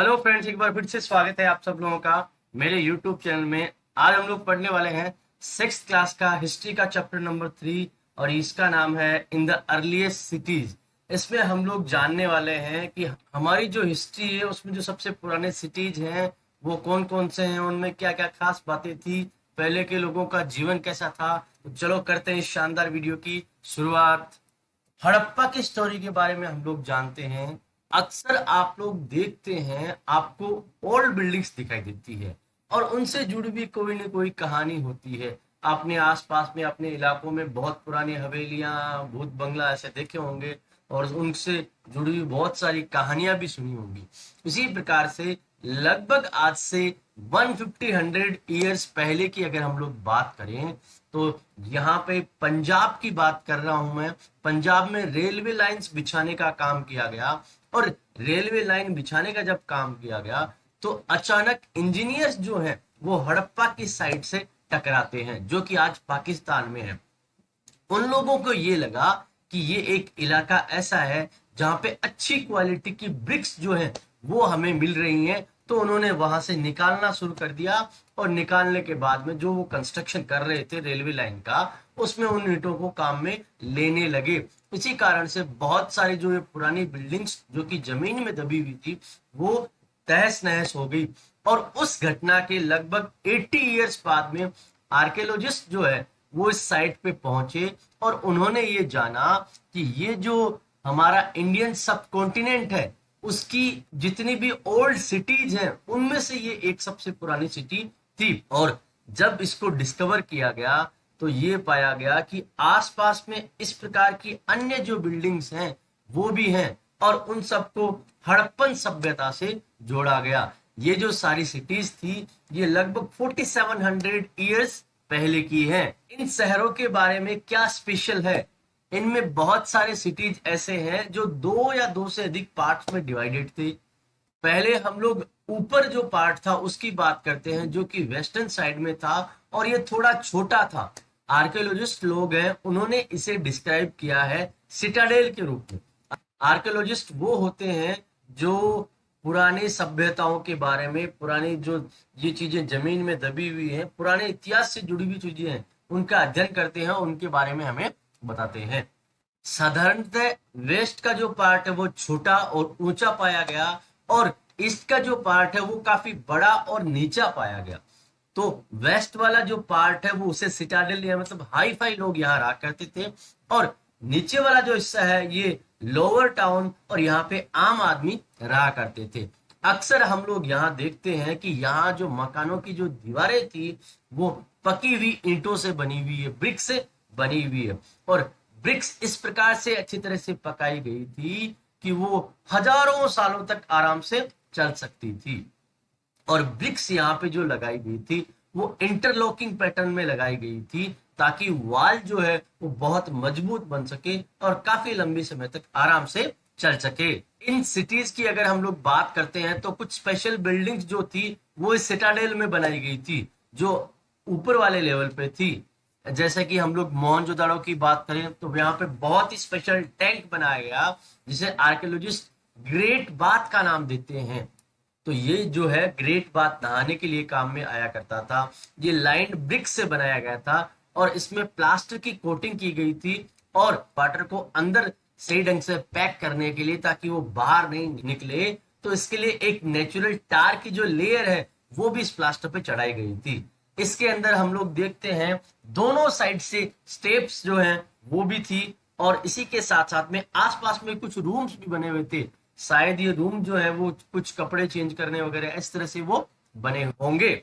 Hello friends, एक बार फिर से स्वागत है आप सब लोगों का मेरे यूट्यूब चैनल में। आज हम लोग पढ़ने वाले हैं सिक्स क्लास का हिस्ट्री का चैप्टर नंबर 3 और इसका नाम है इन द अर्लीस्ट सिटीज। इसमें हम लोग जानने वाले हैं कि हमारी जो हिस्ट्री है उसमें जो सबसे पुराने सिटीज हैं वो कौन कौन से हैं, उनमें क्या क्या खास बातें थी, पहले के लोगों का जीवन कैसा था। तो चलो करते हैं इस शानदार वीडियो की शुरुआत। हड़प्पा की स्टोरी के बारे में हम लोग जानते हैं। अक्सर आप लोग देखते हैं आपको ओल्ड बिल्डिंग्स दिखाई देती है और उनसे जुड़ी हुई कोई न कोई कहानी होती है। आपने आसपास में अपने इलाकों में बहुत पुरानी हवेलियां, भूत बंगला ऐसे देखे होंगे और उनसे जुड़ी हुई बहुत सारी कहानियां भी सुनी होंगी। इसी प्रकार से लगभग आज से 150 ईयर्स पहले की अगर हम लोग बात करें तो यहाँ पे पंजाब की बात कर रहा हूं मैं। पंजाब में रेलवे लाइंस बिछाने का काम किया गया और रेलवे लाइन बिछाने का जब काम किया गया तो अचानक इंजीनियर्स जो हैं वो हड़प्पा की साइड से टकराते हैं जो कि आज पाकिस्तान में है। उन लोगों को ये लगा कि ये एक इलाका ऐसा है जहां पे अच्छी क्वालिटी की ब्रिक्स जो है वो हमें मिल रही हैं, तो उन्होंने वहां से निकालना शुरू कर दिया और निकालने के बाद में जो वो कंस्ट्रक्शन कर रहे थे रेलवे लाइन का उसमें उन ईंटों को काम में लेने लगे। इसी कारण से बहुत सारी जो ये पुरानी बिल्डिंग्स जो कि जमीन में दबी हुई थी वो तहस नहस हो गई। और उस घटना के लगभग 80 ईयर्स बाद में आर्कियोलॉजिस्ट जो है वो इस साइट पे पहुंचे और उन्होंने ये जाना कि ये जो हमारा इंडियन सब कॉन्टिनेंट है उसकी जितनी भी ओल्ड सिटीज हैं उनमें से ये एक सबसे पुरानी सिटी थी। और जब इसको डिस्कवर किया गया तो ये पाया गया कि आसपास में इस प्रकार की अन्य जो बिल्डिंग्स हैं वो भी हैं और उन सबको हड़प्पन सभ्यता से जोड़ा गया। ये जो सारी सिटीज थी ये लगभग 4700 ईयर्स पहले की है। इन शहरों के बारे में क्या स्पेशल है, इनमें बहुत सारे सिटीज ऐसे हैं जो दो या दो से अधिक पार्ट्स में डिवाइडेड थे। पहले हम लोग ऊपर जो पार्ट था उसकी बात करते हैं जो कि वेस्टर्न साइड में था और ये थोड़ा छोटा था। आर्कियोलॉजिस्ट लोग हैं उन्होंने इसे डिस्क्राइब किया है सिटाडेल के रूप में। आर्कियोलॉजिस्ट वो होते हैं जो पुरानी सभ्यताओं के बारे में, पुरानी जो ये चीजें जमीन में दबी हुई हैं, पुराने इतिहास से जुड़ी हुई चीजें हैं उनका अध्ययन करते हैं, उनके बारे में हमें बताते हैं। साधारणतः वेस्ट का जो पार्ट है वो छोटा और ऊंचा पाया गया और ईस्ट का जो पार्ट है वो काफी बड़ा और नीचा पाया गया। तो वेस्ट वाला जो पार्ट है वो उसे सिटाडेल या मतलब हाई फाई लोग यहाँ रहा करते थे और नीचे वाला जो हिस्सा है ये लोअर टाउन और यहाँ पे आम आदमी रहा करते थे। अक्सर हम लोग यहाँ देखते हैं कि यहाँ जो मकानों की जो दीवारें थी वो पकी हुई ईंटों से बनी हुई है, ब्रिक से बनी हुई है और ब्रिक्स इस प्रकार से अच्छी तरह से पकाई गई थी कि वो हजारों सालों तक आराम से चल सकती थी। और ब्रिक्स यहाँ पे जो लगाई गई थी वो इंटरलॉकिंग पैटर्न में लगाई गई थी ताकि वॉल जो है वो बहुत मजबूत बन सके और काफी लंबी समय तक आराम से चल सके। इन सिटीज की अगर हम लोग बात करते हैं तो कुछ स्पेशल बिल्डिंग्स जो थी वो इस सिटाडेल में बनाई गई थी जो ऊपर वाले लेवल पे थी। जैसे कि हम लोग मोहनजोदाड़ो की बात करें तो यहाँ पे बहुत ही स्पेशल टैंक बनाया गया जिसे आर्कियोलॉजिस्ट ग्रेट बाथ का नाम देते हैं। तो ये जो है ग्रेट बाथ नहाने के लिए काम में आया करता था। ये लाइंड ब्रिक से बनाया गया था और इसमें प्लास्टर की कोटिंग की गई थी और वाटर को अंदर सही ढंग से पैक करने के लिए ताकि वो बाहर नहीं निकले, तो इसके लिए एक नेचुरल टार की जो लेयर है वो भी इस प्लास्टर पे चढ़ाई गई थी। इसके अंदर हम लोग देखते हैं दोनों साइड से स्टेप्स जो हैं वो भी थी और इसी के साथ साथ में आसपास में कुछ रूम्स भी बने हुए थे। शायद ये रूम जो है वो कुछ कपड़े चेंज करने वगैरह इस तरह से वो बने होंगे।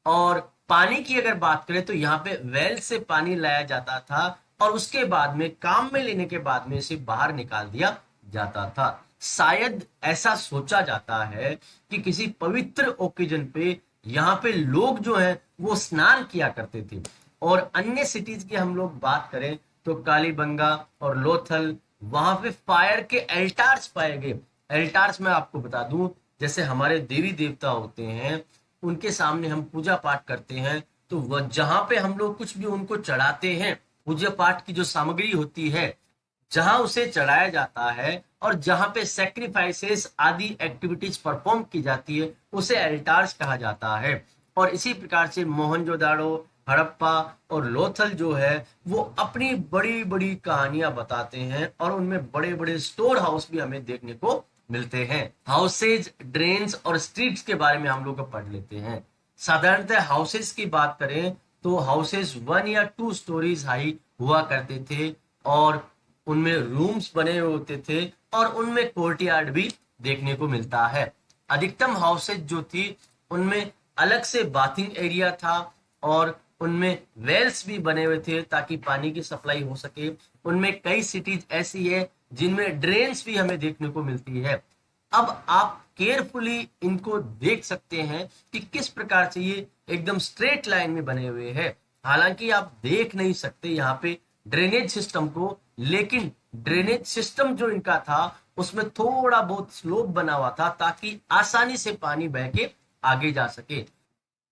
और पानी की अगर बात करें तो यहाँ पे वेल से पानी लाया जाता था और उसके बाद में काम में लेने के बाद में इसे बाहर निकाल दिया जाता था। शायद ऐसा सोचा जाता है कि किसी पवित्र ओकेजन पे यहाँ पे लोग जो हैं वो स्नान किया करते थे। और अन्य सिटीज की हम लोग बात करें तो कालीबंगा और लोथल, वहां पे फायर के एल्टार्स पाए गए। एल्टार्स मैं आपको बता दूं जैसे हमारे देवी देवता होते हैं उनके सामने हम पूजा पाठ करते हैं तो वह जहां पे हम लोग कुछ भी उनको चढ़ाते हैं, पूजा पाठ की जो सामग्री होती है जहां उसे चढ़ाया जाता है और जहां पे सेक्रीफाइसेस आदि एक्टिविटीज परफॉर्म की जाती है उसे एल्टार्स कहा जाता है। और इसी प्रकार से मोहनजोदाड़ो, हड़प्पा और लोथल जो है वो अपनी बड़ी बड़ी कहानियां बताते हैं और उनमें बड़े बड़े स्टोर हाउस भी हमें देखने को मिलते हैं। हाउसेज, ड्रेन्स और स्ट्रीट्स के बारे में हम लोग पढ़ लेते हैं। साधारणतः हाउसेज की बात करें तो हाउसेज 1 या 2 स्टोरीज हाई हुआ करते थे और उनमें रूम्स बने हुए होते थे और उनमें कोर्टयार्ड भी देखने को मिलता है। अधिकतम हाउसेज जो थी उनमें अलग से बाथिंग एरिया था और उनमें वेल्स भी बने हुए थे ताकि पानी की सप्लाई हो सके। उनमें कई सिटीज ऐसी है जिनमें ड्रेन्स भी हमें देखने को मिलती है। अब आप केयरफुली इनको देख सकते हैं कि किस प्रकार से ये एकदम स्ट्रेट लाइन में बने हुए हैं। हालांकि आप देख नहीं सकते यहाँ पे ड्रेनेज सिस्टम को, लेकिन ड्रेनेज सिस्टम जो इनका था उसमें थोड़ा बहुत स्लोप बना हुआ था ताकि आसानी से पानी बह के आगे जा सके।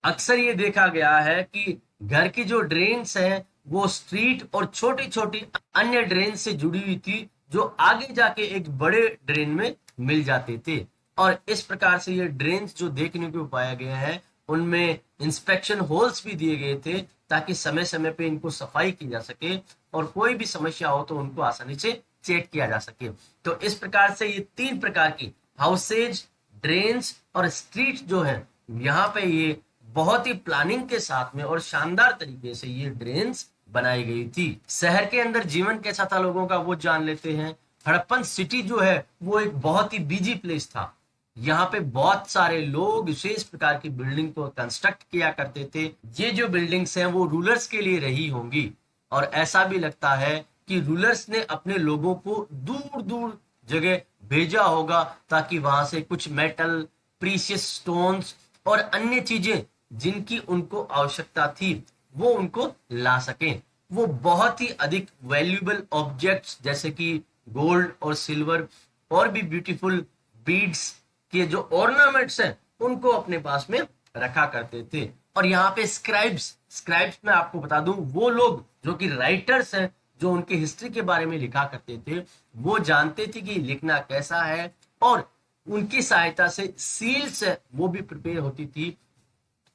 अक्सर ये देखा गया है कि घर की जो ड्रेन्स हैं वो स्ट्रीट और छोटी छोटी अन्य ड्रेन से जुड़ी हुई थी जो आगे जाके एक बड़े ड्रेन में मिल जाते थे। और इस प्रकार से ये ड्रेन्स जो देखने को पाया गया है उनमें इंस्पेक्शन होल्स भी दिए गए थे ताकि समय समय पे इनको सफाई की जा सके और कोई भी समस्या हो तो उनको आसानी से चेक किया जा सके। तो इस प्रकार से ये 3 प्रकार की हाउसेज, ड्रेन्स और स्ट्रीट जो है यहाँ पे ये बहुत ही प्लानिंग के साथ में और शानदार तरीके से ये ड्रेन्स बनाई गई थी। शहर के अंदर जीवन कैसा था लोगों का वो जान लेते हैं। हड़प्पन सिटी जो है वो एक बहुत ही बिजी प्लेस था। यहाँ पे बहुत सारे लोग विशेष प्रकार की बिल्डिंग को कंस्ट्रक्ट किया करते थे। ये जो बिल्डिंग्स हैं वो रूलर्स के लिए रही होंगी और ऐसा भी लगता है कि रूलर्स ने अपने लोगों को दूर दूर जगह भेजा होगा ताकि वहां से कुछ मेटल, प्रीशियस स्टोन्स और अन्य चीजें जिनकी उनको आवश्यकता थी वो उनको ला सकें। वो बहुत ही अधिक वैल्यूएबल ऑब्जेक्ट्स जैसे कि गोल्ड और सिल्वर और भी ब्यूटीफुल बीड्स के जो ऑर्नामेंट्स हैं उनको अपने पास में रखा करते थे। और यहाँ पे स्क्राइब्स में आपको बता दूं वो लोग जो कि राइटर्स हैं जो उनके हिस्ट्री के बारे में लिखा करते थे वो जानते थे कि लिखना कैसा है और उनकी सहायता से सील्स है वो भी प्रिपेयर होती थी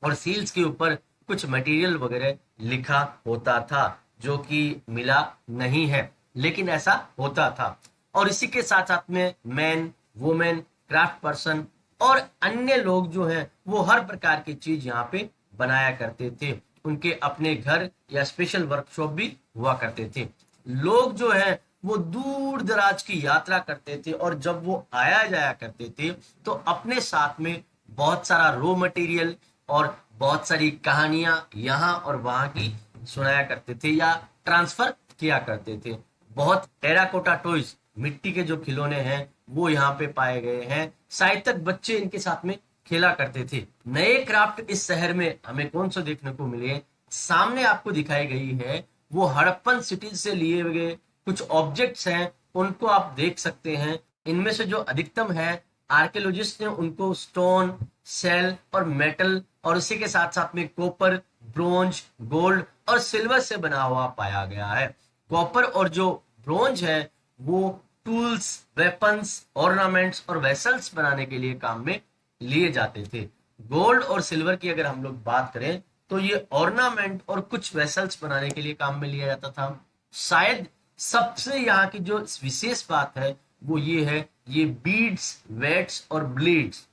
और सील्स के ऊपर कुछ मटेरियल वगैरह लिखा होता था जो कि मिला नहीं है लेकिन ऐसा होता था। और इसी के साथ साथ में मैन, वुमेन, क्राफ्ट पर्सन और अन्य लोग जो हैं वो हर प्रकार की चीज यहाँ पे बनाया करते थे। उनके अपने घर या स्पेशल वर्कशॉप भी हुआ करते थे। लोग जो है वो दूर दराज की यात्रा करते थे और जब वो आया जाया करते थे तो अपने साथ में बहुत सारा रॉ मटेरियल और बहुत सारी कहानियां यहाँ और वहां की सुनाया करते थे या ट्रांसफर किया करते थे। बहुत टेराकोटा टॉयज, मिट्टी के जो खिलौने हैं वो यहाँ पे पाए गए हैं। शायद तक बच्चे इनके साथ में खेला करते थे। नए क्राफ्ट इस शहर में हमें कौन सा देखने को मिले, सामने आपको दिखाई गई है वो हड़प्पन सिटीज से लिए गए कुछ ऑब्जेक्ट्स हैं उनको आप देख सकते हैं। इनमें से जो अधिकतम है आर्कियोलॉजिस्ट ने उनको स्टोन, सेल और मेटल और उसी के साथ साथ में कॉपर, ब्रोंज, गोल्ड और सिल्वर से बना हुआ पाया गया है। कॉपर और जो ब्रोंज है वो टूल्स, वेपन्स, ऑर्नामेंट्स और वेसल्स बनाने के लिए काम में लिए जाते थे। गोल्ड और सिल्वर की अगर हम लोग बात करें तो ये ऑर्नामेंट और कुछ वेसल्स बनाने के लिए काम में लिया जाता था। शायद सबसे यहाँ की जो विशेष बात है वो ये है, ये बीड्स, वेट्स और ब्लेड्स।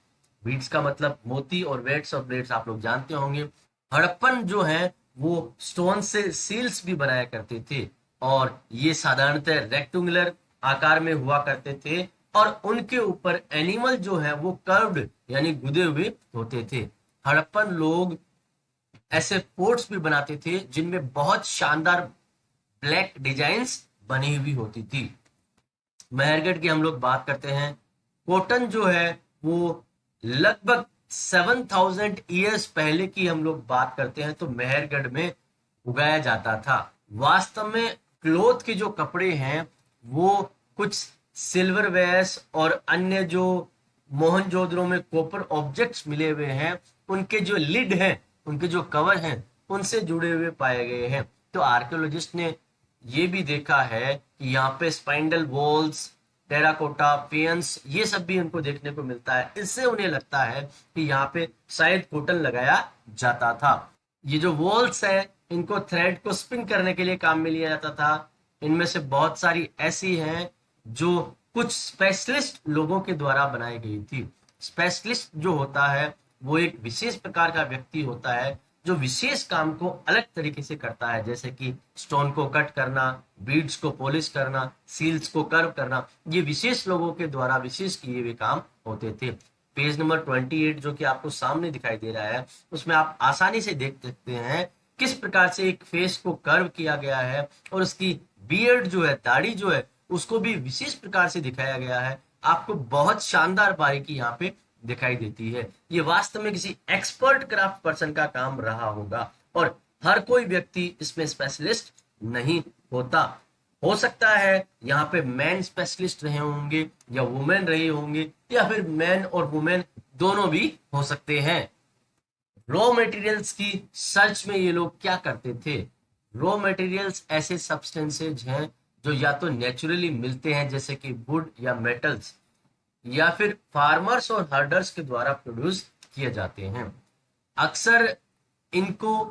बीड्स का मतलब मोती और वेट्स और ब्लेड्स आप लोग जानते होंगे। हड़प्पन जो है वो स्टोन से सील्स भी बनाया करते थे और ये साधारणतः रेक्टेंगुलर आकार में हुआ करते थे और उनके ऊपर एनिमल जो है वो कर्व्ड यानी गुदे हुए होते थे। हड़प्पन लोग ऐसे पोर्ट्स भी बनाते थे जिनमें बहुत शानदार ब्लैक डिजाइन्स बनी हुई होती थी। मेहरगढ़ की हम लोग बात करते हैं। कॉटन जो है वो लगभग 7000 ईयर्स पहले की हम लोग बात करते हैं तो मेहरगढ़ में उगाया जाता था। वास्तव में क्लोथ के जो कपड़े हैं वो कुछ सिल्वरवेयर्स और अन्य जो मोहनजोदड़ो में कॉपर ऑब्जेक्ट्स मिले हुए हैं उनके जो लिड हैं, उनके जो कवर हैं उनसे जुड़े हुए पाए गए हैं। तो आर्कियोलॉजिस्ट ने ये भी देखा है कि यहाँ पे स्पाइंडल वॉल्स, टेराकोटा फेयंस, ये सब भी उनको देखने को मिलता है। इससे उन्हें लगता है कि यहाँ पे शायद कॉटन लगाया जाता था। ये जो वॉल्स है, इनको थ्रेड को स्पिन करने के लिए काम में लिया जाता था। इनमें से बहुत सारी ऐसी हैं जो कुछ स्पेशलिस्ट लोगों के द्वारा बनाई गई थी। स्पेशलिस्ट जो होता है वो एक विशेष प्रकार का व्यक्ति होता है जो विशेष काम को अलग तरीके से करता है, जैसे कि स्टोन को कट करना, बीड्स को पॉलिश करना, सील्स को कर्व करना। ये विशेष लोगों के द्वारा विशेष किए हुए काम होते थे। पेज नंबर 28 जो कि आपको सामने दिखाई दे रहा है, उसमें आप आसानी से देख सकते हैं किस प्रकार से एक फेस को कर्व किया गया है और उसकी बियर्ड जो है, दाढ़ी जो है, उसको भी विशेष प्रकार से दिखाया गया है। आपको बहुत शानदार बारीकी यहाँ पे दिखाई देती है। ये वास्तव में किसी एक्सपर्ट क्राफ्ट पर्सन का काम रहा होगा और हर कोई व्यक्ति इसमें स्पेशलिस्ट नहीं होता। हो सकता है यहाँ पे मैन स्पेशलिस्ट रहे होंगे या वुमेन रहे होंगे, या फिर मैन और वुमेन दोनों भी हो सकते हैं। रॉ मटेरियल्स की सर्च में ये लोग क्या करते थे? रॉ मटेरियल्स ऐसे सब्सटेंसेज हैं जो या तो नेचुरली मिलते हैं, जैसे कि वुड या मेटल्स, या फिर फार्मर्स और हर्डर्स के द्वारा प्रोड्यूस किए जाते हैं। अक्सर इनको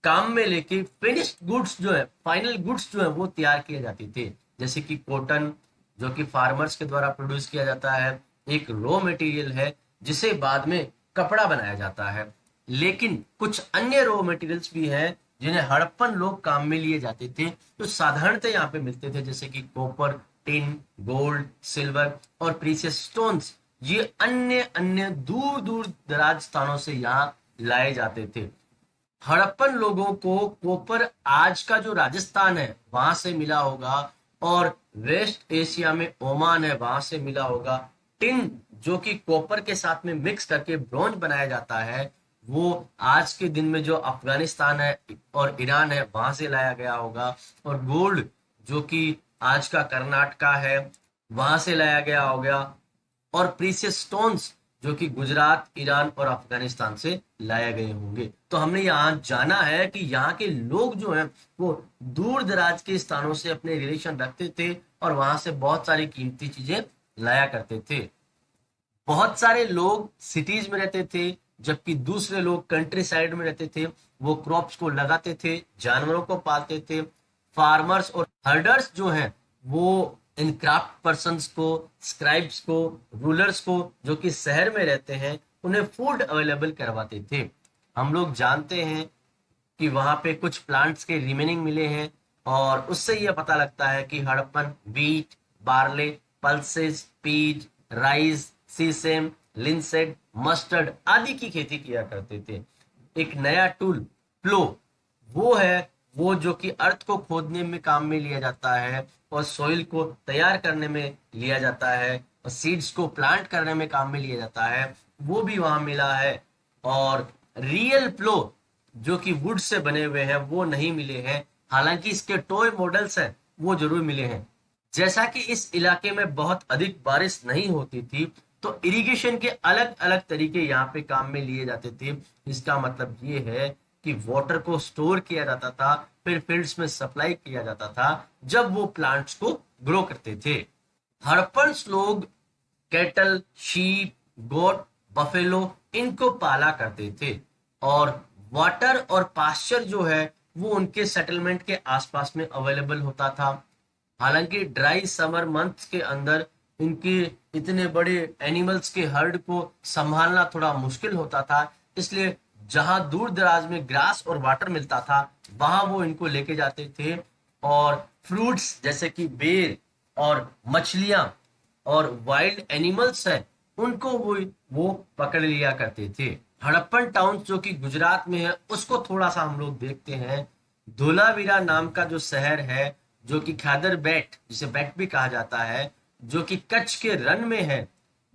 काम में लेके फिनिश्ड गुड्स जो है, फाइनल गुड्स जो है, वो तैयार किए जाते थे। जैसे कि कॉटन जो कि फार्मर्स के द्वारा प्रोड्यूस किया जाता है, एक रॉ मटेरियल है जिसे बाद में कपड़ा बनाया जाता है। लेकिन कुछ अन्य रॉ मटेरियल्स भी हैं जिन्हें हड़प्पन लोग काम में लिए जाते थे, जो साधारणतः यहाँ पे मिलते थे, जैसे कि कॉपर, टिन, गोल्ड, सिल्वर और प्रीशियस स्टोन्स। ये अन्य अन्य दूर दूर दराज स्थानों से यहाँ लाए जाते थे। हड़प्पन लोगों को कॉपर आज का जो राजस्थान है वहां से मिला होगा, और वेस्ट एशिया में ओमान है वहां से मिला होगा। टिन जो कि कॉपर के साथ में मिक्स करके ब्रॉन्ज बनाया जाता है, वो आज के दिन में जो अफगानिस्तान है और ईरान है वहां से लाया गया होगा। और गोल्ड जो कि आज का कर्नाटका है वहां से लाया गया होगा। और प्रीशियस स्टोन्स जो कि गुजरात, ईरान और अफगानिस्तान से लाए गए होंगे। तो हमने यहाँ जाना है कि यहाँ के लोग जो हैं वो दूर दराज के स्थानों से अपने रिलेशन रखते थे और वहां से बहुत सारी कीमती चीजें लाया करते थे। बहुत सारे लोग सिटीज में रहते थे, जबकि दूसरे लोग कंट्री साइड में रहते थे। वो क्रॉप्स को लगाते थे, जानवरों को पालते थे। फार्मर्स और हर्डर्स जो हैं वो इन क्राफ्ट पर्सन्स को, स्क्राइब्स को, रूलर्स को, जो कि शहर में रहते हैं, उन्हें फूड अवेलेबल करवाते थे। हम लोग जानते हैं कि वहां पे कुछ प्लांट्स के रिमेनिंग मिले हैं, और उससे यह पता लगता है कि Harappan wheat, barley, pulses, peas, rice, sesame, linseed, mustard आदि की खेती किया करते थे। एक नया टूल प्लो वो है, वो जो कि अर्थ को खोदने में काम में लिया जाता है और सॉइल को तैयार करने में लिया जाता है और सीड्स को प्लांट करने में काम में लिया जाता है, वो भी वहां मिला है। और रियल प्लो जो कि वुड से बने हुए हैं वो नहीं मिले हैं, हालांकि इसके टॉय मॉडल्स हैं वो जरूर मिले हैं। जैसा कि इस इलाके में बहुत अधिक बारिश नहीं होती थी, तो इरिगेशन के अलग अलग तरीके यहाँ पे काम में लिए जाते थे। इसका मतलब ये है कि वाटर को स्टोर किया जाता था, फिर फील्ड्स में सप्लाई किया जाता था जब वो प्लांट्स को ग्रो करते थे। हड़प्पन्स लोग कैटल, शीप, गोट, बफेलो इनको पाला करते थे, और वाटर और पास्चर जो है वो उनके सेटलमेंट के आसपास में अवेलेबल होता था। हालांकि ड्राई समर मंथ्स के अंदर इनके इतने बड़े एनिमल्स के हर्ड को संभालना थोड़ा मुश्किल होता था, इसलिए जहां दूर दराज में ग्रास और वाटर मिलता था वहां वो इनको लेके जाते थे, और फ्रूट्स जैसे कि बेर और मछलियां और वाइल्ड एनिमल्स हैं उनको वो पकड़ लिया करते थे। हड़प्पन टाउन जो कि गुजरात में है उसको थोड़ा सा हम लोग देखते हैं। धोलावीरा नाम का जो शहर है, जो कि खादर बेट, जिसे बेट भी कहा जाता है, जो कि कच्छ के रन में है,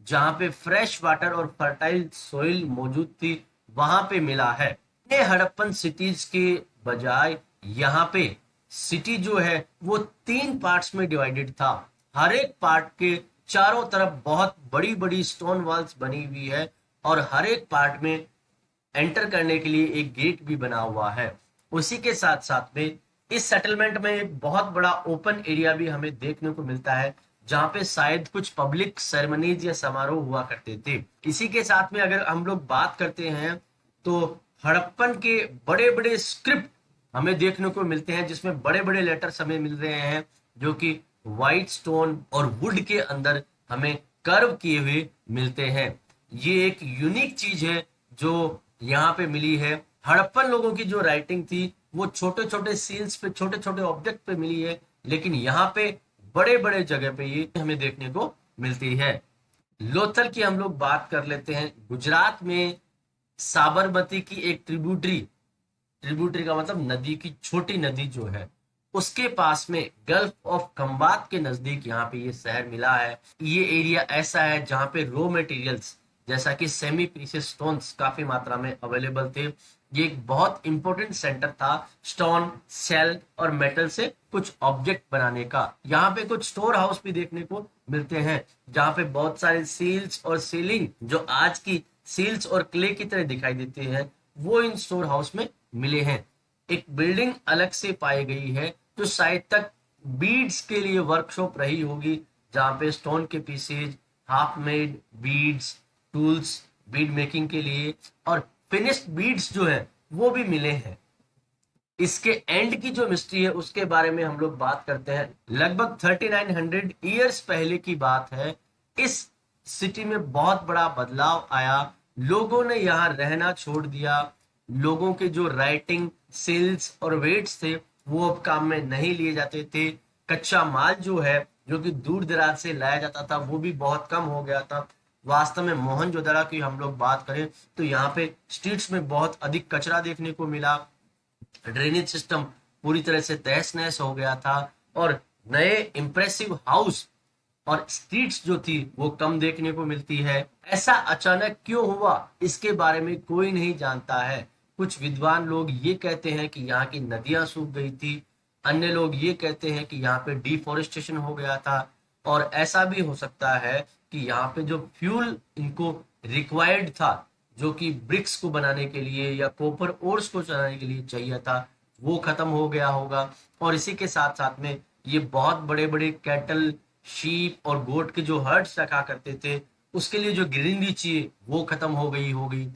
जहां पे फ्रेश वाटर और फर्टाइल सोइल मौजूद थी, वहां पे मिला है। ये हड़प्पन सिटीज के बजाय यहाँ पे सिटी जो है वो 3 पार्ट्स में डिवाइडेड था। हर एक पार्ट के चारों तरफ बहुत बड़ी बड़ी स्टोन वॉल्स बनी हुई है, और हर एक पार्ट में एंटर करने के लिए एक गेट भी बना हुआ है। उसी के साथ साथ में इस सेटलमेंट में एक बहुत बड़ा ओपन एरिया भी हमें देखने को मिलता है, जहां पे शायद कुछ पब्लिक सेरेमनीज या समारोह हुआ करते थे। इसी के साथ में अगर हम लोग बात करते हैं तो हड़प्पन के बड़े बड़े स्क्रिप्ट हमें देखने को मिलते हैं, जिसमें बड़े बड़े लेटर्स हमें मिल रहे हैं, जो कि व्हाइट स्टोन और वुड के अंदर हमें कर्व किए हुए मिलते हैं। ये एक यूनिक चीज है जो यहाँ पे मिली है। हड़प्पन लोगों की जो राइटिंग थी वो छोटे छोटे सील्स पे, छोटे छोटे ऑब्जेक्ट पे मिली है, लेकिन यहाँ पे बड़े बड़े जगह पे ये हमें देखने को मिलती है। लोथल की हम लोग बात कर लेते हैं। गुजरात में साबरमती की एक ट्रिब्यूटरी, ट्रिब्यूटरी का मतलब नदी की छोटी नदी जो है, उसके पास में गल्फ ऑफ खंबात के नजदीक यहाँ पे ये शहर मिला है। ये एरिया ऐसा है जहाँ पे रॉ मटेरियल्स जैसा कि सेमी प्रीशियस स्टोन्स काफी मात्रा में अवेलेबल थे। ये एक बहुत इंपॉर्टेंट सेंटर था स्टोन, सेल और मेटल से कुछ ऑब्जेक्ट बनाने का। यहाँ पे कुछ स्टोर हाउस भी देखने को मिलते हैं, जहाँ पे बहुत सारे सील्स और सीलिंग जो आज की सील्स और क्ले की तरह दिखाई देते हैं, वो इन स्टोर हाउस में मिले हैं। एक बिल्डिंग अलग से पाई गई है जो शायद तक बीड्स के लिए वर्कशॉप रही होगी, जहाँ पे स्टोन के pieces, half made beads, tools bead making के लिए और फिनिश्ड बीड्स जो है वो भी मिले हैं। इसके एंड की जो मिस्ट्री है उसके बारे में हम लोग बात करते हैं। लगभग 3900 ईयर्स पहले की बात है। इस सिटी में बहुत बड़ा बदलाव आया। लोगों ने यहाँ रहना छोड़ दिया। लोगों के जो राइटिंग सिल्स और वेट्स थे वो अब काम में नहीं लिए जाते थे। कच्चा माल जो है, जो कि दूर दराज से लाया जाता था, वो भी बहुत कम हो गया था। वास्तव में मोहनजोदड़ो की हम लोग बात करें तो यहाँ पे स्ट्रीट्स में बहुत अधिक कचरा देखने को मिला। ड्रेनेज सिस्टम पूरी तरह से तहस नहस हो गया था और नए इंप्रेसिव हाउस और स्ट्रीट्स जो थी वो कम देखने को मिलती है। ऐसा अचानक क्यों हुआ इसके बारे में कोई नहीं जानता है। कुछ विद्वान लोग ये कहते हैं कि यहाँ की नदियां सूख गई थी। अन्य लोग ये कहते हैं कि यहाँ पे डिफोरेस्टेशन हो गया था। और ऐसा भी हो सकता है कि यहाँ पे जो फ्यूल इनको रिक्वायर्ड था, जो कि ब्रिक्स को बनाने के लिए या कॉपर ओर्स को चलाने के लिए चाहिए था, वो खत्म हो गया होगा। और इसी के साथ साथ में ये बहुत बड़े बड़े कैटल, शीप और गोट के जो हर्ड्स रखा करते थे, उसके लिए जो ग्रीनरी चाहिए वो खत्म हो गई होगी।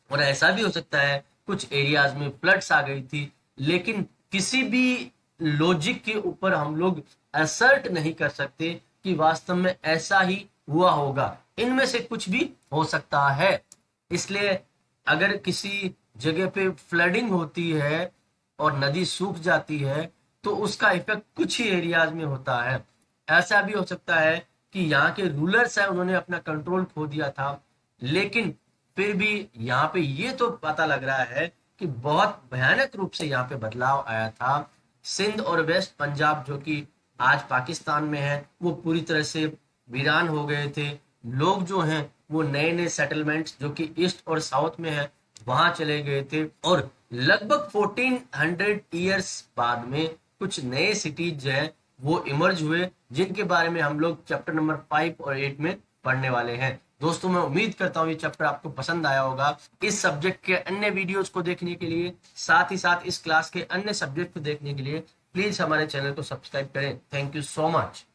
और ऐसा भी हो सकता है कुछ एरियाज में फ्लड्स आ गई थी। लेकिन किसी भी लॉजिक के ऊपर हम लोग असर्ट नहीं कर सकते कि वास्तव में ऐसा ही हुआ होगा। इनमें से कुछ भी हो सकता है। इसलिए अगर किसी जगह पे फ्लडिंग होती है और नदी सूख जाती है तो उसका इफेक्ट कुछ ही एरियाज में होता है। ऐसा भी हो सकता है कि यहाँ के रूलर्स हैं, उन्होंने अपना कंट्रोल खो दिया था। लेकिन फिर भी यहाँ पे ये तो पता लग रहा है कि बहुत भयानक रूप से यहाँ पे बदलाव आया था। सिंध और वेस्ट पंजाब जो कि आज पाकिस्तान में है, वो पूरी तरह से वीरान हो गए थे। लोग जो हैं वो नए नए सेटलमेंट्स जो कि ईस्ट और साउथ में है वहां चले गए थे। और लगभग 1400 ईयर्स बाद में कुछ नए सिटीज जो है वो इमर्ज हुए, जिनके बारे में हम लोग चैप्टर नंबर 5 और 8 में पढ़ने वाले हैं। दोस्तों, मैं उम्मीद करता हूँ ये चैप्टर आपको पसंद आया होगा। इस सब्जेक्ट के अन्य वीडियोस को देखने के लिए, साथ ही साथ इस क्लास के अन्य सब्जेक्ट को देखने के लिए प्लीज हमारे चैनल को सब्सक्राइब करें। Thank you so much.